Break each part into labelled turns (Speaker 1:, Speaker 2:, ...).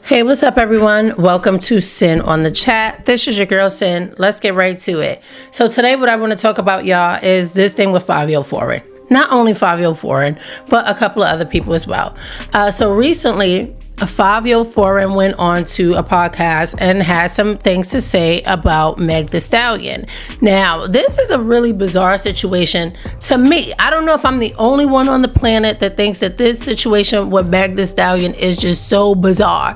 Speaker 1: Hey, what's up, everyone? Welcome to Sin on the Chat. This is your girl, Sin. Let's get right to it. So today what I want to talk about, y'all, is this thing with Fivio Foreign. Not only Fivio Foreign, but a couple of other people as well. So recently, Fivio Foreign went on to a podcast and had some things to say about Meg the Stallion. Now, this is a really bizarre situation to me. I don't know if I'm the only one on the planet that thinks that this situation with Meg the Stallion is just so bizarre.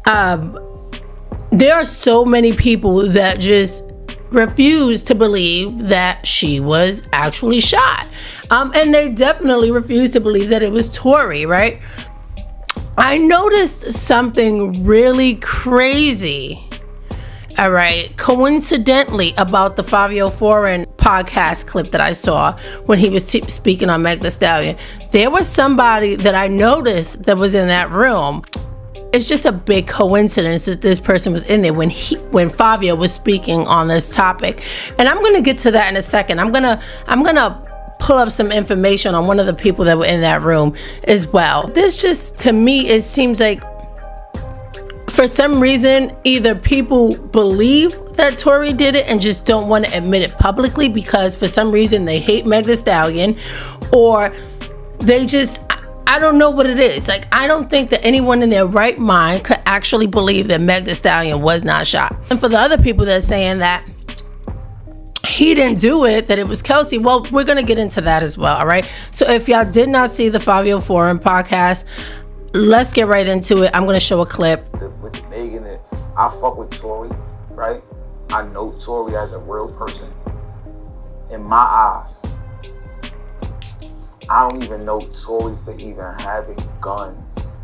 Speaker 1: There are so many people that just refuse to believe that she was actually shot. And they definitely refuse to believe that it was Tory, right? I noticed something really crazy, all right, coincidentally about the Fivio Foreign podcast clip that I saw when he was speaking on Meg the Stallion. There was somebody that I noticed that was in that room. It's just a big coincidence that this person was in there when Fivio was speaking on this topic. And I'm going to get to that in a second. I'm going to pull up some information on one of the people that were in that room as well. This just, to me, it seems like for some reason, either people believe that Tory did it and just don't want to admit it publicly because for some reason they hate Meg the Stallion, or they just, I don't know what it is. Like, I don't think that anyone in their right mind could actually believe that Meg the Stallion was not shot. And for the other people that are saying that he didn't do it, that it was Kelsey, well, we're going to get into that as well, all right? So if y'all did not see the Fivio Foreign podcast, let's get right into it. I'm going to show a clip.
Speaker 2: With Megan, I fuck with Tory, right? I know Tory as a real person. In my eyes, I don't even know Tory for even having guns.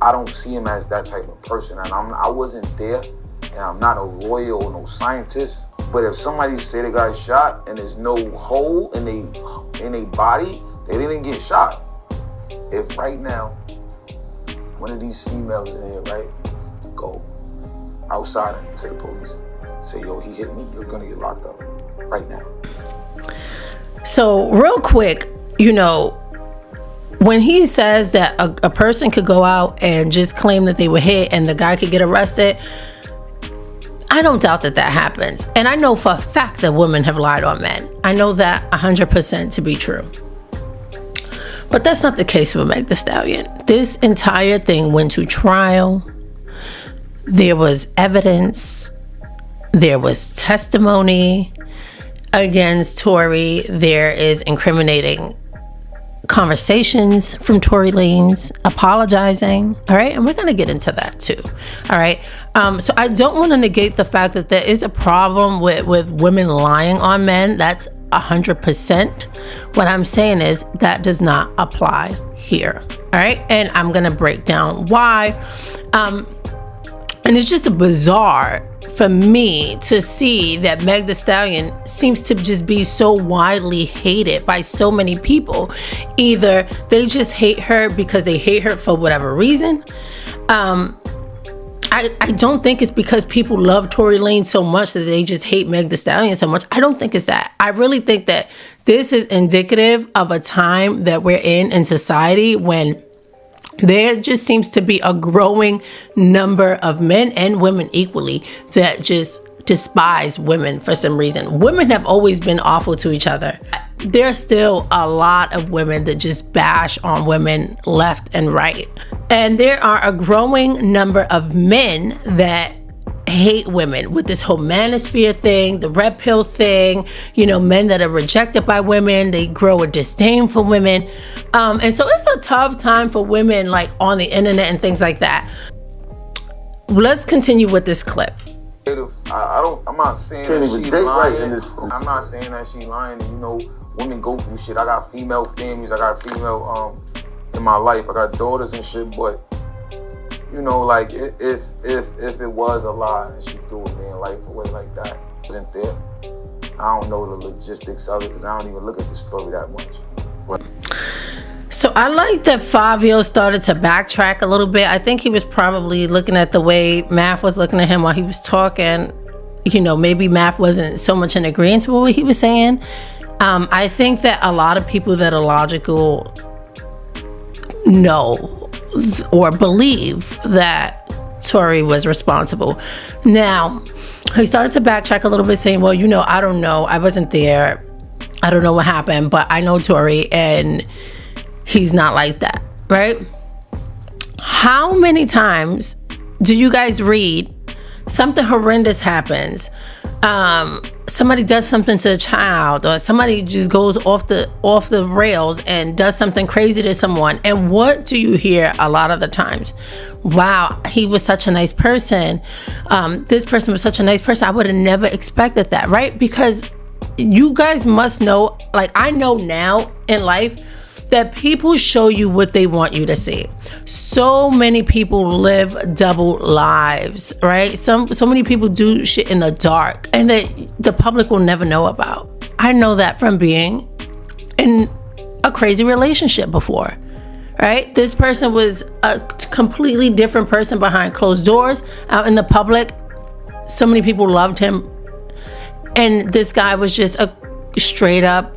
Speaker 2: I don't see him as that type of person, and I wasn't there, and I'm not a lawyer or no scientist. But if somebody say they got shot and there's no hole in they body, they didn't get shot. If right now, one of these females in here, right, go outside to the police, say, yo, he hit me, you're gonna get locked up right now.
Speaker 1: So real quick, you know, when he says that a person could go out and just claim that they were hit and the guy could get arrested, I don't doubt that that happens. And I know for a fact that women have lied on men. I know that 100% to be true. But that's not the case with Meg the Stallion. This entire thing went to trial. There was evidence. There was testimony against Tory. There is incriminating conversations from Tory Lanez apologizing, all right, and we're going to get into that too, all right. So I don't want to negate the fact that there is a problem with women lying on men. That's 100%. What I'm saying is that does not apply here, all right, and I'm going to break down why. And it's just a bizarre for me to see that Meg the Stallion seems to just be so widely hated by so many people. Either they just hate her because they hate her for whatever reason. I don't think it's because people love Tory Lanez so much that they just hate Meg the Stallion so much. I don't think it's that. I really think that this is indicative of a time that we're in society when there just seems to be a growing number of men and women equally that just despise women for some reason. Women have always been awful to each other. There's still a lot of women that just bash on women left and right. And there are a growing number of men that hate women with this whole manosphere thing, the red pill thing, you know, men that are rejected by women, they grow a disdain for women. And so it's a tough time for women, like on the internet and things like that. Let's continue with this clip.
Speaker 2: I'm not saying that she lying. I'm not saying that she lying. You know, women go through shit. I got female families. I got female in my life. I got daughters and shit. But you know, like if it was a lie and she threw a man's life away like that, wasn't there. I don't know the logistics of it because I don't even look at the story that much. But
Speaker 1: so I like that Fivio started to backtrack a little bit. I think he was probably looking at the way Math was looking at him while he was talking. You know, maybe Math wasn't so much in agreement with what he was saying. I think that a lot of people that are logical know or believe that Tory was responsible. Now, he started to backtrack a little bit, saying, well, I don't know. I wasn't there. I don't know what happened, but I know Tory, and he's not like that, right? How many times do you guys read something horrendous happens? Somebody does something to a child, or somebody just goes off the rails and does something crazy to someone, and what do you hear a lot of the times? Wow, he was such a nice person. This person was such a nice person. I would have never expected that, right? Because you guys must know, like I know now in life, that people show you what they want you to see. So many people live double lives, right? So many people do shit in the dark and that the public will never know about. I know that from being in a crazy relationship before, right? This person was a completely different person behind closed doors. Out in the public, so many people loved him. And this guy was just a straight up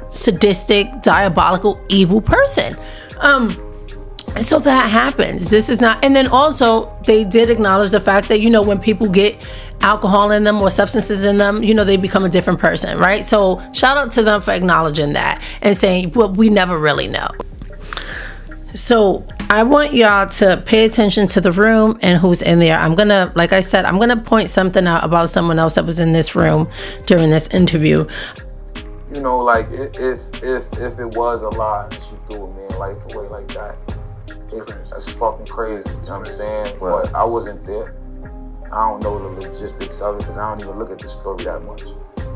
Speaker 1: sadistic, diabolical, evil person. So that happens. This is not, and then also they did acknowledge the fact that, when people get alcohol in them or substances in them, they become a different person, right? So shout out to them for acknowledging that and saying, well, we never really know. So I want y'all to pay attention to the room and who's in there. Like I said, I'm gonna point something out about someone else that was in this room during this interview.
Speaker 2: Like if it was a lie and she threw a man's life away like that, that's fucking crazy. You know what I'm saying?
Speaker 3: Right.
Speaker 2: But I wasn't there. I don't know the logistics of it because I don't even look at the story that much.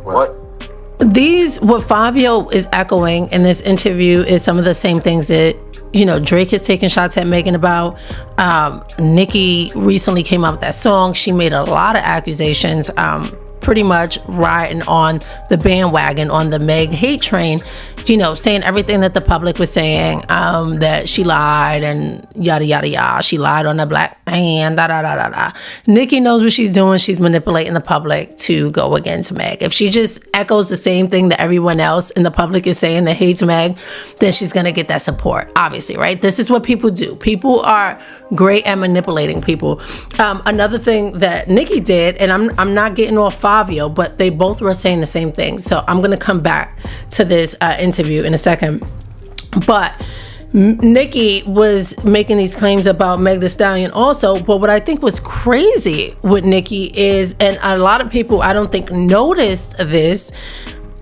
Speaker 3: Right.
Speaker 1: What Fivio is echoing in this interview is some of the same things that Drake has taken shots at Megan about. Nicki recently came out with that song. She made a lot of accusations, pretty much riding on the bandwagon on the Meg hate train, saying everything that the public was saying, that she lied and yada yada yada. She lied on the black man, da da da da da. Nicki knows what she's doing. She's manipulating the public to go against Meg. If she just echoes the same thing that everyone else in the public is saying that hates Meg, then she's gonna get that support, obviously, right? This is what people do. People are great at manipulating people. Another thing that Nicki did, and I'm not getting off Fivio, but they both were saying the same thing. So I'm gonna come back to this interview in a second. But Nicki was making these claims about Meg Thee Stallion also, but what I think was crazy with Nicki is, and a lot of people I don't think noticed this,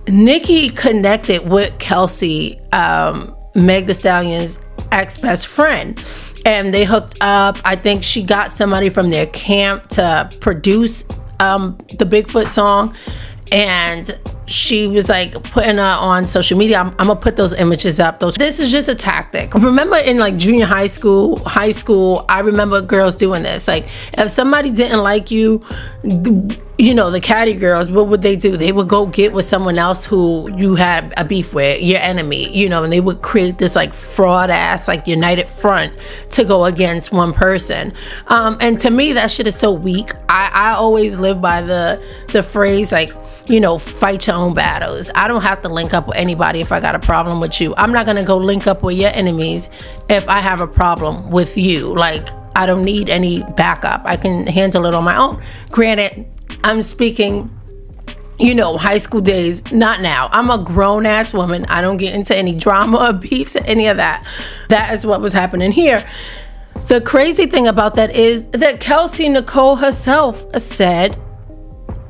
Speaker 1: Nicki connected with Kelsey, Meg Thee Stallion's ex-best friend, and they hooked up. I think she got somebody from their camp to produce the Bigfoot song, and she was like putting her on social media. I'm gonna put those images up. This is just a tactic. Remember in like junior high school, I remember girls doing this. Like if somebody didn't like you, the catty girls, what would they do? They would go get with someone else who you had a beef with, your enemy, and they would create this like fraud ass like united front to go against one person. And to me, that shit is so weak. I always live by the phrase like, fight your own battles. I don't have to link up with anybody if I got a problem with you. I'm not gonna go link up with your enemies if I have a problem with you. Like, I don't need any backup. I can handle it on my own. Granted, I'm speaking, high school days, not now. I'm a grown ass woman. I don't get into any drama or beefs or any of that. That is what was happening here. The crazy thing about that is that Kelsey Nicole herself said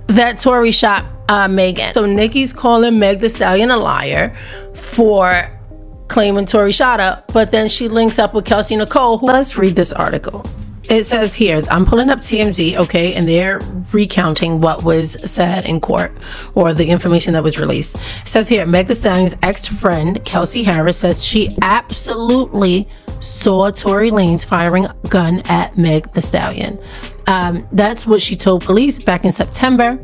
Speaker 1: that Tory shot Megan. So Nicki's calling Meg Thee Stallion a liar for claiming Tory shot her, but then she links up with Kelsey Nicole. Let's read this article. It says here, I'm pulling up TMZ, okay, and they're recounting what was said in court, or the information that was released. It says here, Meg Thee Stallion's ex-friend, Kelsey Harris, says she absolutely saw Tory Lanez firing a gun at Meg Thee Stallion. That's what she told police back in September.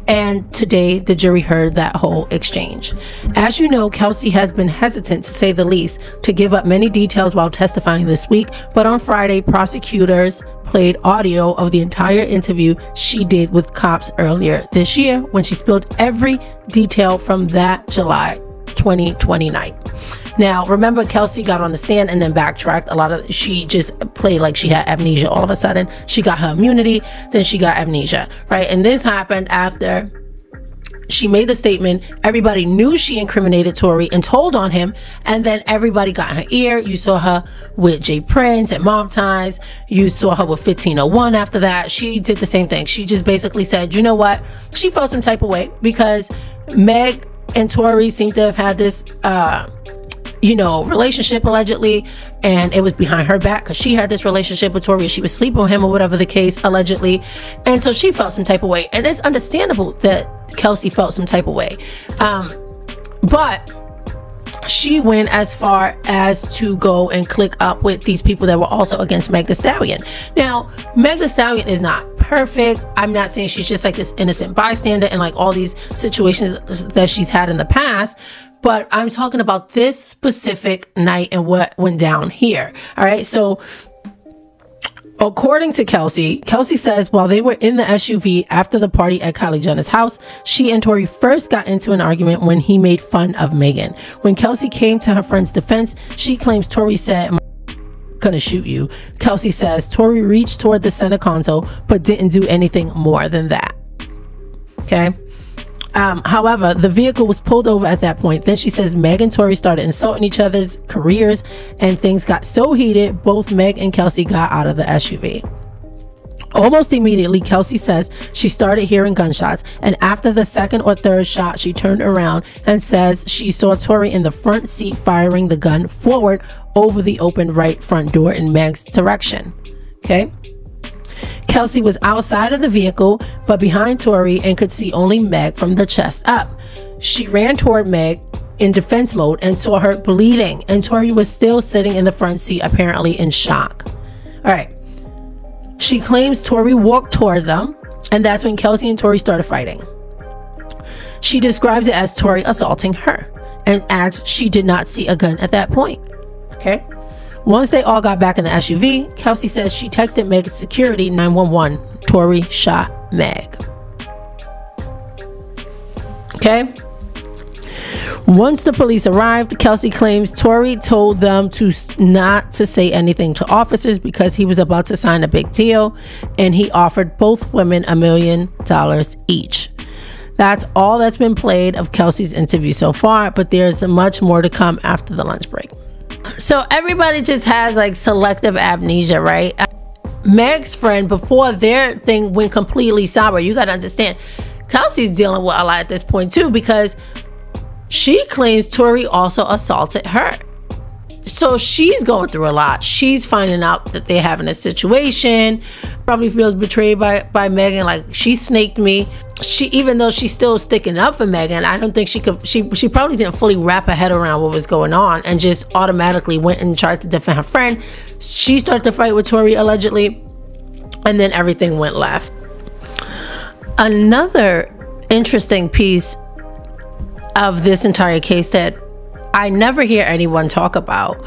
Speaker 1: And today, the jury heard that whole exchange. As you know, Kelsey has been hesitant, to say the least, to give up many details while testifying this week. But on Friday, prosecutors played audio of the entire interview she did with cops earlier this year, when she spilled every detail from that July 2020 night. Now, remember, Kelsey got on the stand and then backtracked. She just played like she had amnesia. All of a sudden, she got her immunity, then she got amnesia, right? And this happened after she made the statement. Everybody knew she incriminated Tory and told on him, and then everybody got in her ear. You saw her with Jay Prince and Mob Ties. You saw her with 1501 after that. She did the same thing. She just basically said, you know what? She felt some type of way because Meg and Tory seemed to have had this relationship allegedly, and it was behind her back because she had this relationship with Tory. She was sleeping with him or whatever the case, allegedly. And so she felt some type of way, and it's understandable that Kelsey felt some type of way, but she went as far as to go and click up with these people that were also against Meg Thee Stallion. Now, Meg Thee Stallion is not perfect. I'm not saying she's just like this innocent bystander in like all these situations that she's had in the past, but I'm talking about this specific night and what went down here. All right, so according to Kelsey says while they were in the SUV after the party at Kylie Jenner's house, she and Tory first got into an argument when he made fun of Megan. When Kelsey came to her friend's defense, she claims Tory said, "I'm gonna shoot you." Kelsey says Tory reached toward the center console but didn't do anything more than that. Okay. However, the vehicle was pulled over at that point. Then she says Meg and Tory started insulting each other's careers and things got so heated, both Meg and Kelsey got out of the SUV. Almost immediately, Kelsey says she started hearing gunshots, and after the second or third shot, she turned around and says she saw Tory in the front seat firing the gun forward over the open right front door in Meg's direction. Okay. Kelsey was outside of the vehicle, but behind Tory, and could see only Meg from the chest up. She ran toward Meg in defense mode and saw her bleeding, and Tory was still sitting in the front seat, apparently in shock. All right. She claims Tory walked toward them, and that's when Kelsey and Tory started fighting. She describes it as Tory assaulting her and adds she did not see a gun at that point. Okay. Once they all got back in the SUV, Kelsey says she texted Meg's security 911. Tory shot Meg. Okay. Once the police arrived, Kelsey claims Tory told them not to say anything to officers because he was about to sign a big deal, and he offered both women $1 million each. That's all that's been played of Kelsey's interview so far, but there's much more to come after the lunch break. So everybody just has like selective amnesia, right? Meg's friend, before their thing went completely sour, you got to understand, Kelsey's dealing with a lot at this point too, because she claims Tory also assaulted her. So she's going through a lot. She's finding out that they're having a situation, probably feels betrayed by Megan, like she snaked me. Even though she's still sticking up for Megan, I don't think she probably didn't fully wrap her head around what was going on and just automatically went and tried to defend her friend. She started to fight with Tory allegedly, and then everything went left. Another interesting piece of this entire case that I never hear anyone talk about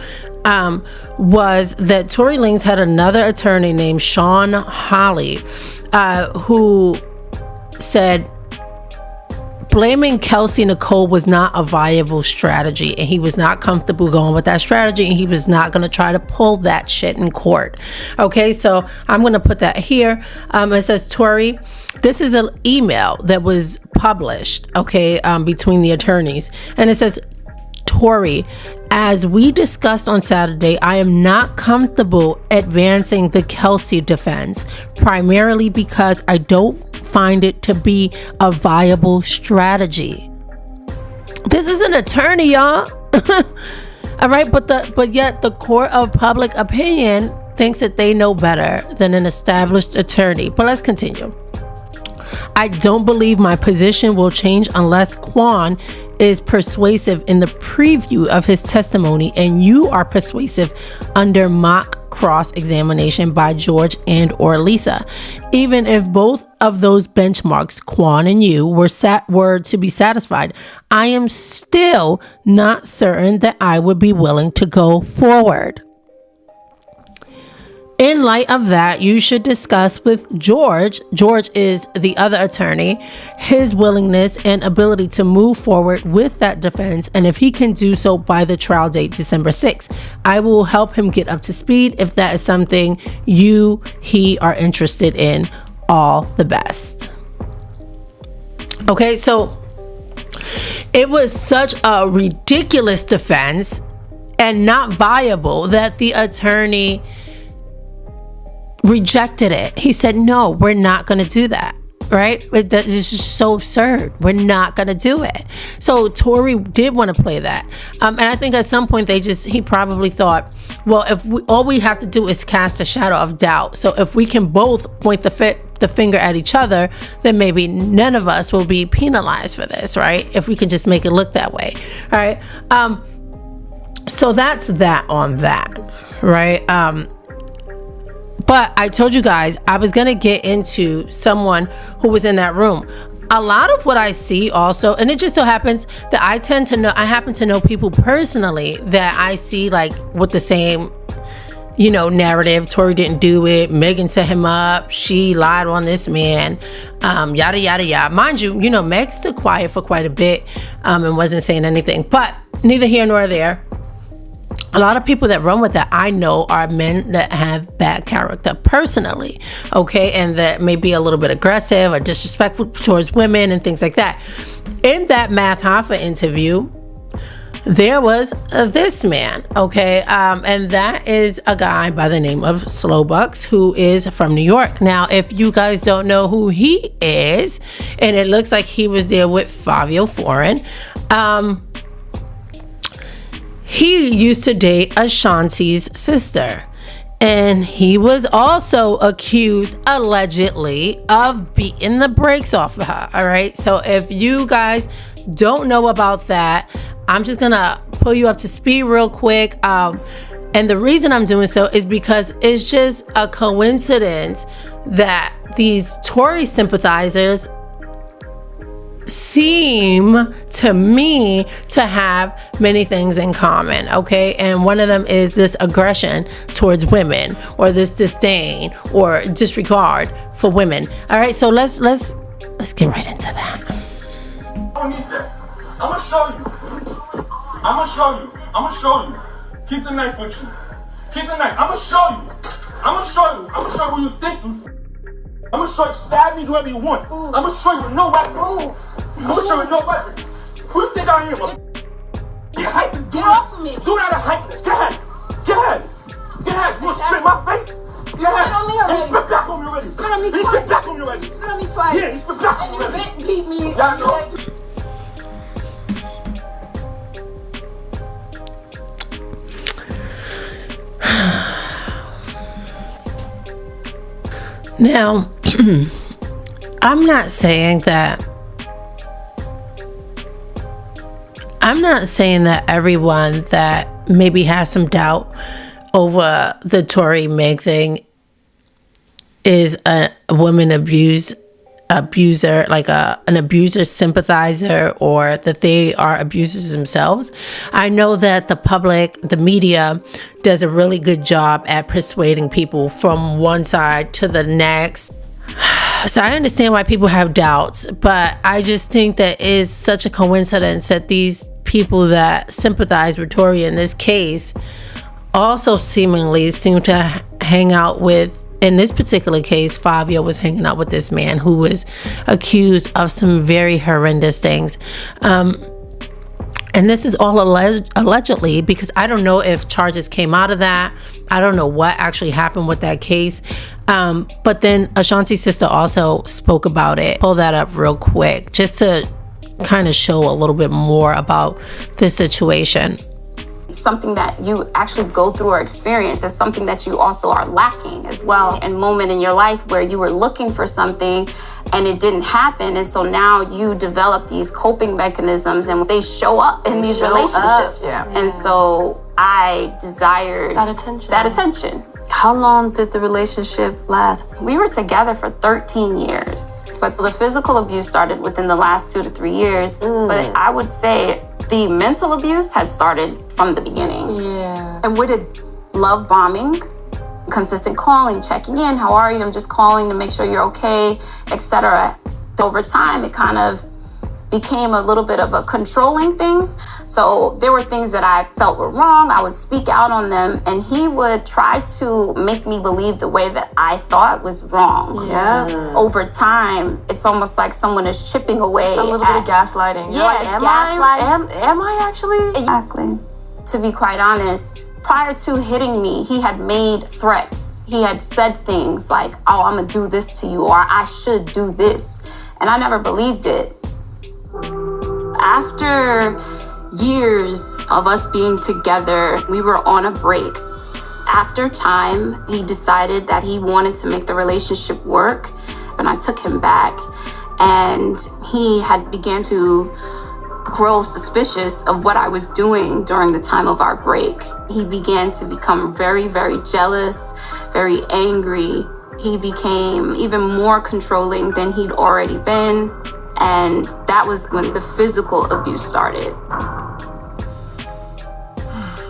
Speaker 1: was that Tory Lanez had another attorney named Sean Hawley who said blaming Kelsey Nicole was not a viable strategy, and he was not comfortable going with that strategy, and he was not going to try to pull that shit in court. Okay, so I'm going to put that here. It says, Tory, this is an email that was published, okay, between the attorneys, and it says, Tory, as we discussed on Saturday, I am not comfortable advancing the Kelsey defense, primarily because I don't find it to be a viable strategy. This is an attorney, y'all. All right, but yet the court of public opinion thinks that they know better than an established attorney. But let's continue. I don't believe my position will change unless Quan is persuasive in the preview of his testimony and you are persuasive under mock cross-examination by George and or Lisa. Even if both of those benchmarks, Quan and you, were to be satisfied, I am still not certain that I would be willing to go forward. In light of that, you should discuss with George is the other attorney, his willingness and ability to move forward with that defense, and if he can do so by the trial date, December 6th. I will help him get up to speed if that is something he are interested in. All the best. Okay, so it was such a ridiculous defense and not viable that the attorney rejected it. He said, no, we're not going to do that. Right? That is just so absurd. We're not going to do it. So Tory did want to play that. And I think at some point he probably thought, well, all we have to do is cast a shadow of doubt. So if we can both point the finger at each other, then maybe none of us will be penalized for this, right? If we can just make it look that way. All right. So that's that on that, right? But I told you guys I was going to get into someone who was in that room. A lot of what I see also, and it just so happens that I happen to know people personally that I see like with the same, narrative. Tory didn't do it. Megan set him up. She lied on this man. Yada, yada, yada. Mind you, Meg stood quiet for quite a bit and wasn't saying anything. But neither here nor there. A lot of people that run with that I know are men that have bad character personally, okay, and that may be a little bit aggressive or disrespectful towards women and things like that. In that Math Hoffa interview, there was this man, okay, and that is a guy by the name of Slowbucks who is from New York. Now, if you guys don't know who he is, and it looks like he was there with Fivio Foreign, he used to date Ashanti's sister, and he was also accused, allegedly, of beating the brakes off of her. All right, so if you guys don't know about that, I'm just gonna pull you up to speed real quick. And the reason I'm doing so is because it's just a coincidence that these Tory sympathizers seem to me to have many things in common, okay? And one of them is this aggression towards women, or this disdain or disregard for women. All right, so let's get right into that.
Speaker 3: I don't need that. I'm gonna show you. Keep the knife with you. Keep the knife. I'm gonna show you who you think you. I'm gonna show you, stab me, do whatever you want. I'm gonna show you with no weapon. I'm gonna show you with no weapon. Who you think I am, mother?
Speaker 4: Get off of me.
Speaker 3: Do not hype this. Get ahead. You wanna spit in my face?
Speaker 4: Spit on me already.
Speaker 3: And you spit back on me already.
Speaker 4: Spit on me
Speaker 3: You spit back on me already.
Speaker 4: Spit on me twice.
Speaker 3: Yeah, you spit back on me already.
Speaker 4: And you beat me.
Speaker 3: Yeah, I know.
Speaker 1: Now, I'm not saying that everyone that maybe has some doubt over the Tory Meg thing is a woman abuser, like an abuser sympathizer, or that they are abusers themselves. I know that the public, the media, does a really good job at persuading people from one side to the next. So I understand why people have doubts, but I just think that it is such a coincidence that these people that sympathize with Tory in this case also seemingly seem to hang out with, in this particular case, Fivio was hanging out with this man who was accused of some very horrendous things. And this is all allegedly, because I don't know if charges came out of that. I don't know what actually happened with that case. But then Ashanti's sister also spoke about it. Pull that up real quick just to kind of show a little bit more about this situation.
Speaker 5: Something that you actually go through or experience is something that you also are lacking as well. A moment in your life where you were looking for something and it didn't happen, and so now you develop these coping mechanisms and they show up in these relationships. And so I desired that attention. How long did the relationship last? We were together for 13 years, but the physical abuse started within the last 2 to 3 years. But I would say the mental abuse had started from the beginning.
Speaker 4: Yeah.
Speaker 5: And where did love bombing consistent calling, checking in. How are you? I'm just calling to make sure you're okay, etc. Over time, it kind of became a little bit of a controlling thing. So there were things that I felt were wrong. I would speak out on them, and he would try to make me believe the way that I thought was wrong.
Speaker 4: Yeah.
Speaker 5: Over time, it's almost like someone is chipping away.
Speaker 4: A little bit of gaslighting. You're
Speaker 5: Yeah,
Speaker 4: like,
Speaker 5: gaslighting.
Speaker 4: am I actually?
Speaker 5: Exactly. To be quite honest, prior to hitting me, he had made threats. He had said things like, oh, I'm gonna do this to you, or I should do this. And I never believed it. After years of us being together, we were on a break. After time, he decided that he wanted to make the relationship work, and I took him back. And he had began to grow suspicious of what I was doing during the time of our break. He began to become very, very jealous, very angry. He became even more controlling than he'd already been. And that was when the physical abuse started.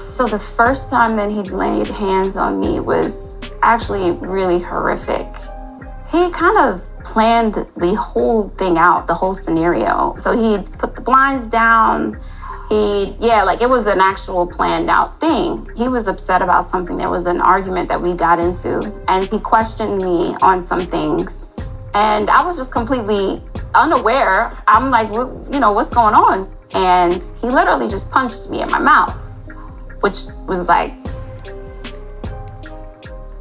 Speaker 5: So the first time that he laid hands on me was actually really horrific. He kind of planned the whole thing out, the whole scenario. So he put the blinds down. It was an actual planned out thing. He was upset about something. There was an argument that we got into, and he questioned me on some things. And I was just completely unaware. I'm like, what's going on? And he literally just punched me in my mouth, which was like,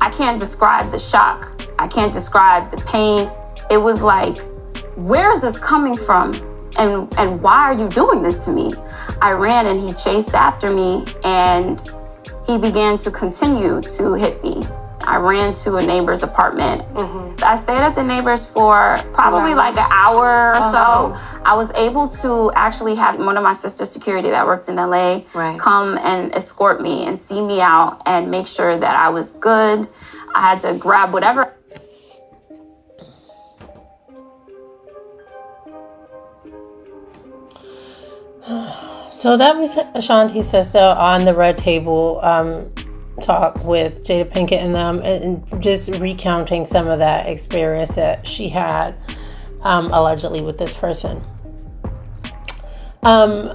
Speaker 5: I can't describe the shock. I can't describe the pain. It was like, where is this coming from? And why are you doing this to me? I ran and he chased after me, and he began to continue to hit me. I ran to a neighbor's apartment. Mm-hmm. I stayed at the neighbor's for probably like an hour or so. I was able to actually have one of my sister's security that worked in LA come and escort me and see me out and make sure that I was good. I had to grab whatever.
Speaker 1: So that was Ashanti's sister on the Red Table talk with Jada Pinkett and them, and just recounting some of that experience that she had allegedly with this person. I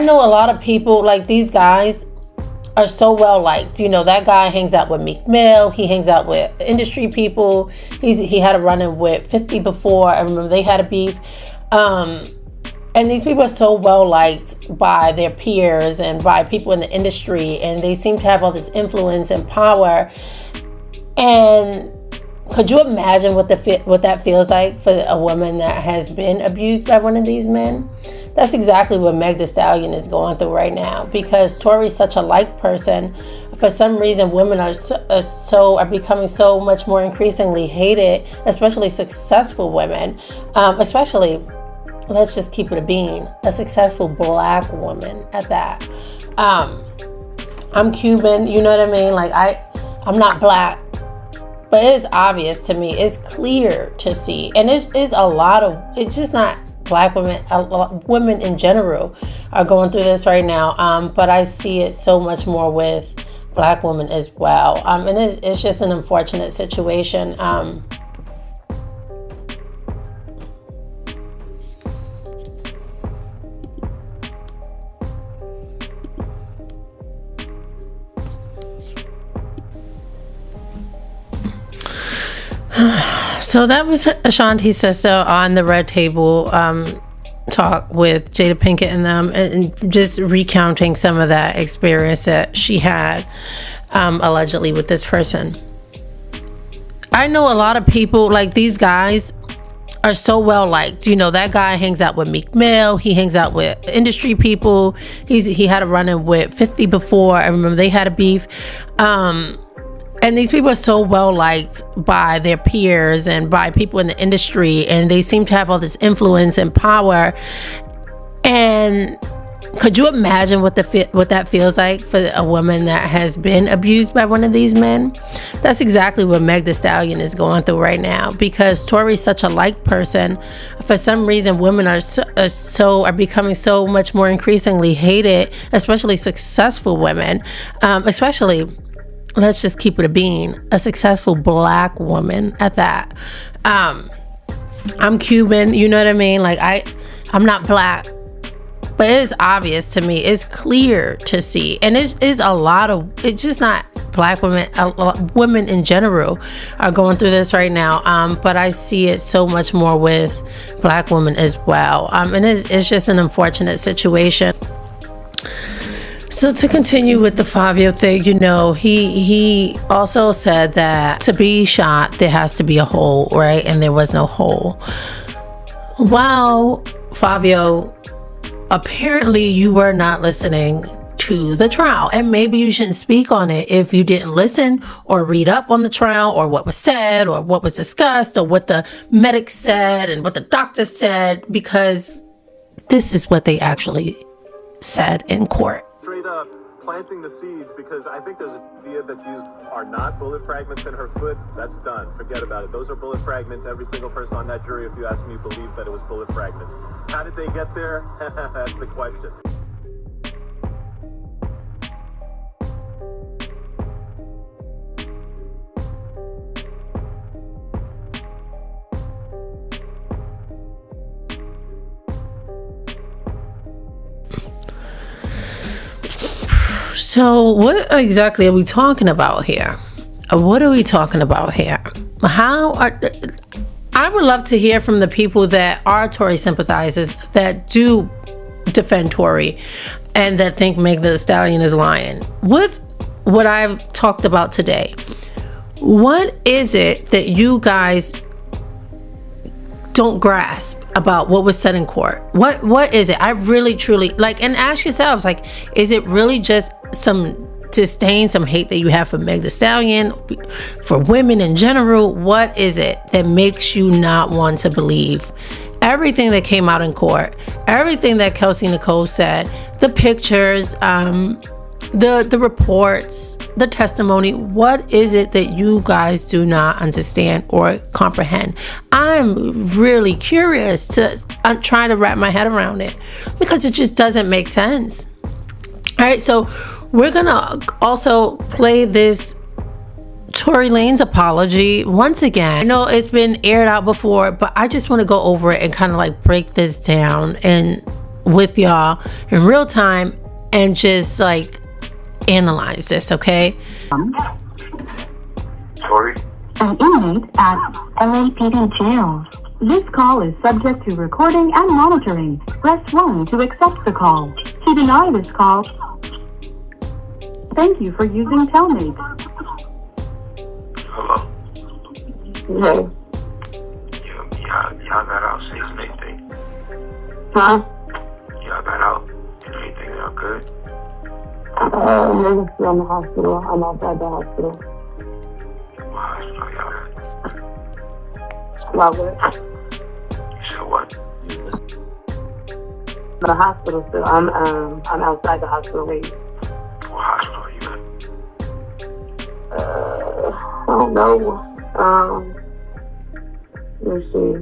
Speaker 1: know a lot of people, like, these guys are so well liked. That guy hangs out with Meek Mill. He hangs out with industry people. He had a run-in with 50 before. I remember they had a beef. And these people are so well liked by their peers and by people in the industry, and they seem to have all this influence and power. And could you imagine what that feels like for a woman that has been abused by one of these men? That's exactly what Meg Thee Stallion is going through right now, because Tory's such a liked person. For some reason, women are becoming so much more increasingly hated, especially successful women, especially. Let's just keep it a bean. A successful Black woman at that. I'm Cuban, you know what I mean? Like, I'm not Black. But it's obvious to me. It's clear to see. And it's just not Black women. Women in general are going through this right now. But I see it so much more with Black women as well. And it's just an unfortunate situation. So that was Ashanti's sister on the Red Table talk with Jada Pinkett and them, and just recounting some of that experience that she had allegedly with this person. I know a lot of people, like, these guys are so well liked. That guy hangs out with Meek Mill. He hangs out with industry people. He had a run-in with 50 before. I remember they had a beef. And these people are so well liked by their peers and by people in the industry, and they seem to have all this influence and power. And Could you imagine what that feels like for a woman that has been abused by one of these men? That's exactly what Meg Thee Stallion is going through right now, because Tory's such a liked person. For some reason, women are becoming so much more increasingly hated, especially successful women, especially, let's just keep it a bean, a successful black woman at that. I'm Cuban, you know what I mean? Like, I'm not black, but it is obvious to me. It's clear to see. And it's a lot of, it's just not black women, women in general are going through this right now. But I see it so much more with black women as well. And it's just an unfortunate situation. So to continue with the Fivio thing, you know, he also said that to be shot, there has to be a hole, right? And there was no hole. Well, Fivio, apparently you were not listening to the trial, and maybe you shouldn't speak on it if you didn't listen or read up on the trial, or what was said, or what was discussed, or what the medics said and what the doctor said, because this is what they actually said in court.
Speaker 6: Straight up planting the seeds, because I think there's an idea that these are not bullet fragments in her foot. That's done. Forget about it. Those are bullet fragments. Every single person on that jury, if you ask me, believes that it was bullet fragments. How did they get there? That's the question.
Speaker 1: So what exactly are we talking about here? What are we talking about here? I would love to hear from the people that are Tory sympathizers, that do defend Tory, and that think Meg Thee Stallion is lying. With what I've talked about today, what is it that you guys don't grasp about what was said in court? What is it? I really truly like, and ask yourselves, like, is it really just some disdain, some hate that you have for Meg Thee Stallion, for women in general? What is it that makes you not want to believe everything that came out in court, everything that Kelsey Nicole said, the pictures, the reports, the testimony? What is it that you guys do not understand or comprehend? I'm really curious to try to wrap my head around it, because it just doesn't make sense. All right, so we're gonna also play this Tory Lanez apology once again. I know it's been aired out before, but I just want to go over it and kind of like break this down and with y'all in real time and just like analyze this, okay?
Speaker 2: Tory?
Speaker 7: An inmate at LAPD jail. This call is subject to recording and monitoring. Press 1 to accept the call. To deny this call, thank you for using Telmate.
Speaker 2: Hello?
Speaker 7: Hey.
Speaker 2: Y'all got out 6 and everything.
Speaker 7: Huh?
Speaker 2: Y'all got out and everything, y'all good?
Speaker 7: I'm still in the hospital. I'm outside the hospital.
Speaker 2: What hospital y'all at?
Speaker 7: Why what?
Speaker 2: You said what?
Speaker 7: The hospital still. I'm outside the hospital waiting.
Speaker 2: What hospital are you at?
Speaker 7: I don't know. Let's see.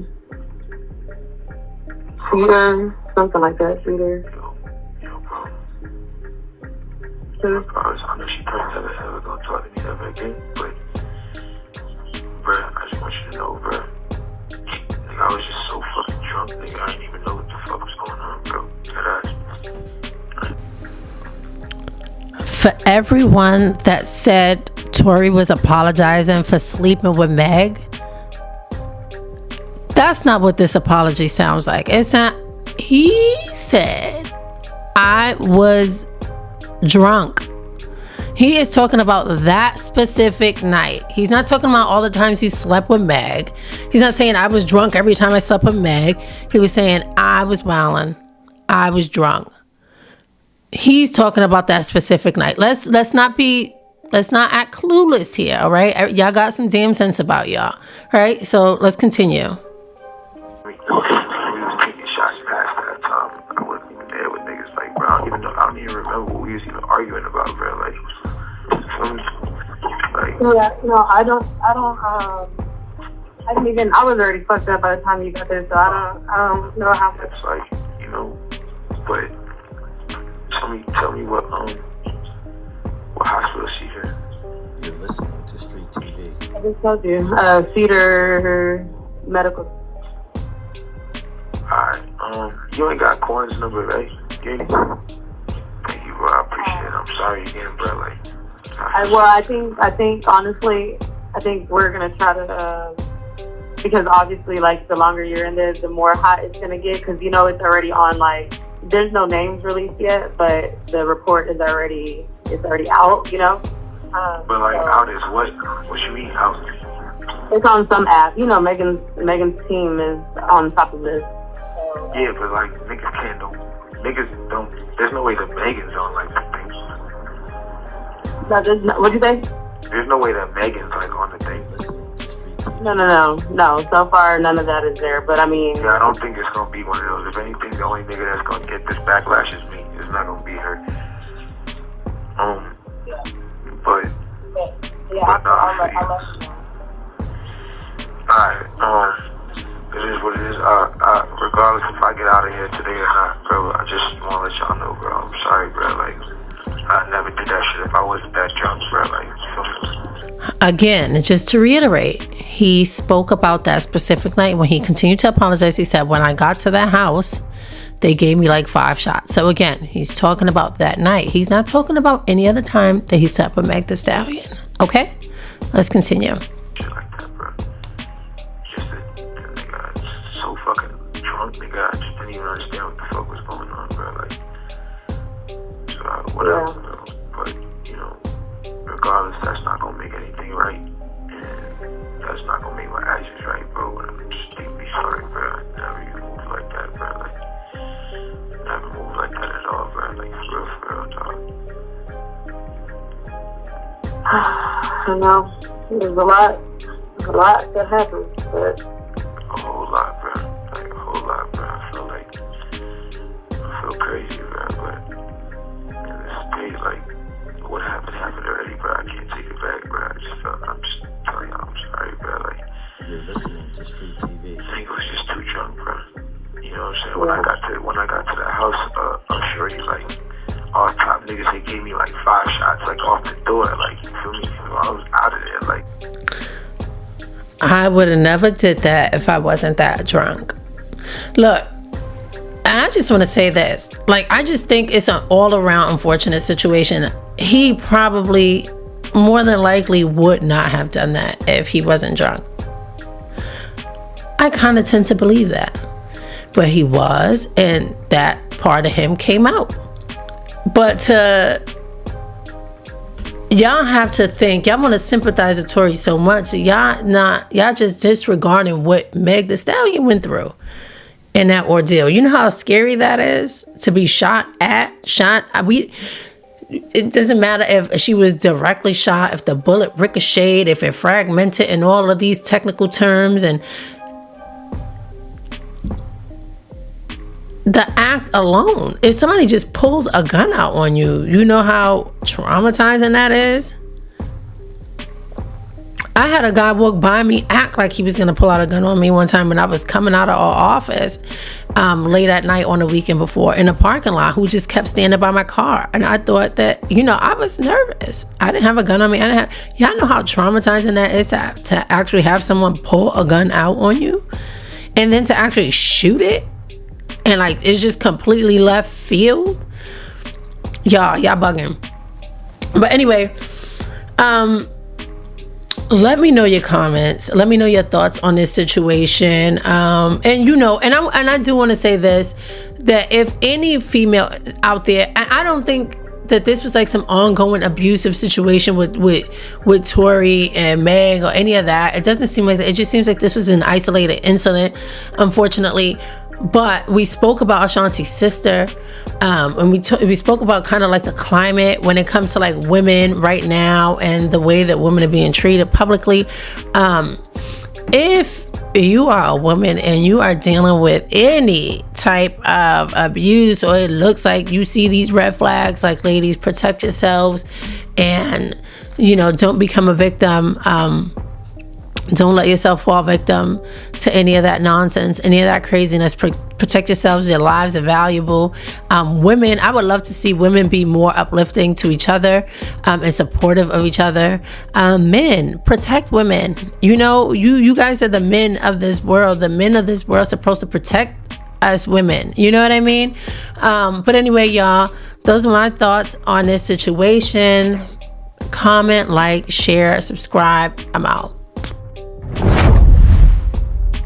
Speaker 7: Cedar, something like that. Cedar.
Speaker 2: Yo, bro.
Speaker 7: Sure.
Speaker 2: I know she probably never ever gonna talk to me ever again, but bruh, I just want you to know, bruh. Like, I was just so fucking drunk, nigga. I didn't even know what the fuck was going on, bro.
Speaker 1: For everyone that said Tory was apologizing for sleeping with Meg, that's not what this apology sounds like. It's not. He said, I was drunk. He is talking about that specific night. He's not talking about all the times he slept with Meg. He's not saying I was drunk every time I slept with Meg. He was saying I was wilding. I was drunk. He's talking about that specific night. Let's not act clueless here, all right? Y'all got some damn sense about y'all, all right? So let's continue.
Speaker 2: We was taking shots past that time. I wasn't even there with niggas like Brown. don't even remember what we was even arguing about, bro. Like,
Speaker 7: Yeah, no, I didn't even, I was already fucked up by the time you got there, so I don't know how much.
Speaker 2: It's like, you know, but tell me what hospital she's in.
Speaker 8: You're listening to Street TV.
Speaker 7: I just told you, Cedar Medical.
Speaker 2: Alright, you ain't got Corn's number, right? You ain't... Thank you, bro. I appreciate it. I'm sorry again, bro. Like,
Speaker 7: I think honestly, I think we're gonna try to, because obviously, like, the longer you're in there, the more hot it's gonna get, because you know it's already on, like, there's no names released yet, but the report is already out, you know.
Speaker 2: but like, out is what? What you mean out?
Speaker 7: It's on some app, you know. Megan's team is on top of this.
Speaker 2: Yeah, but like, niggas don't. There's no way that Megan's on like the thing.
Speaker 7: No, what'd you say?
Speaker 2: There's no way that Megan's like on the thing.
Speaker 8: Listening to Street TV.
Speaker 7: No. So far, none of that is there. But I mean,
Speaker 2: Yeah, I don't think it's gonna be one of those. If anything, the only nigga that's gonna get this backlash is me. It's not gonna be her. But
Speaker 7: I'll let you know.
Speaker 2: alright, it is what it is. Regardless if I get out of here today or not, bro, I just wanna let y'all know, bro. I'm sorry, bro. Like, I never did that shit if I wasn't that drunk, bro. Like, you feel me?
Speaker 1: Again, just to reiterate, he spoke about that specific night when he continued to apologize. He said, when I got to that house, they gave me like 5 shots. So again, he's talking about that night. He's not talking about any other time that he slept with Meg the Stallion. Okay? Let's continue.
Speaker 2: Shit like that, bro. Just that nigga, so fucking drunk, nigga. I just didn't even understand what the fuck was going on, bro. Like, so whatever, bro. But, you know, regardless, that's not gonna make anything right. And that's not gonna make my actions right, bro. And I'm just deeply sorry, bro. I never even moved like that, bro. Like, never moved like that at all, bro. Like, for real, dog.
Speaker 7: I know there's a lot that happens, but
Speaker 2: A whole lot, bro. Like, a whole lot, bro. I feel crazy, bro. But in this state, like, what happened already, bro. I can't take it back, bro. I'm just telling y'all, I'm sorry, bro. Like,
Speaker 8: You're listening to Street TV.
Speaker 2: I think it was just too drunk, bro. You know what I'm saying? When I got to the house, I'm sure he's like, all top niggas, they gave me like 5 shots, like off the door, like, you feel me? So I was out of there, like.
Speaker 1: I would have never did that if I wasn't that drunk. Look, and I just want to say this. Like, I just think it's an all-around unfortunate situation. He probably, more than likely, would not have done that if he wasn't drunk. I kind of tend to believe that. But he was, and that part of him came out. But y'all have to think, y'all want to sympathize with Tory so much, y'all just disregarding what Meg the Stallion went through in that ordeal. You know how scary that is to be shot. It doesn't matter if she was directly shot, if the bullet ricocheted, if it fragmented, and all of these technical terms, and the act alone, if somebody just pulls a gun out on you, you know how traumatizing that is. I had a guy walk by me, act like he was going to pull out a gun on me one time when I was coming out of our office late at night on the weekend before in a parking lot, who just kept standing by my car. And I thought that, you know, I was nervous. I didn't have a gun on me. Y'all know how traumatizing that is to actually have someone pull a gun out on you and then to actually shoot it. And like, it's just completely left field. Y'all bugging. But anyway, let me know your comments. Let me know your thoughts on this situation. And you know, and I do want to say this, that if any female out there, I don't think that this was like some ongoing abusive situation with Tory and Meg or any of that. It doesn't seem like that. It just seems like this was an isolated incident, unfortunately. But we spoke about Ashanti's sister, and we spoke about kind of like the climate when it comes to like women right now and the way that women are being treated publicly. If you are a woman and you are dealing with any type of abuse, or it looks like you see these red flags, like, ladies, protect yourselves and, you know, don't become a victim. Don't let yourself fall victim to any of that nonsense, any of that craziness. Protect yourselves. Your lives are valuable. Women, I would love to see women be more uplifting to each other and supportive of each other. Men, protect women. You know, you guys are the men of this world. The men of this world are supposed to protect us women. You know what I mean? But anyway, y'all, those are my thoughts on this situation. Comment, like, share, subscribe. I'm out.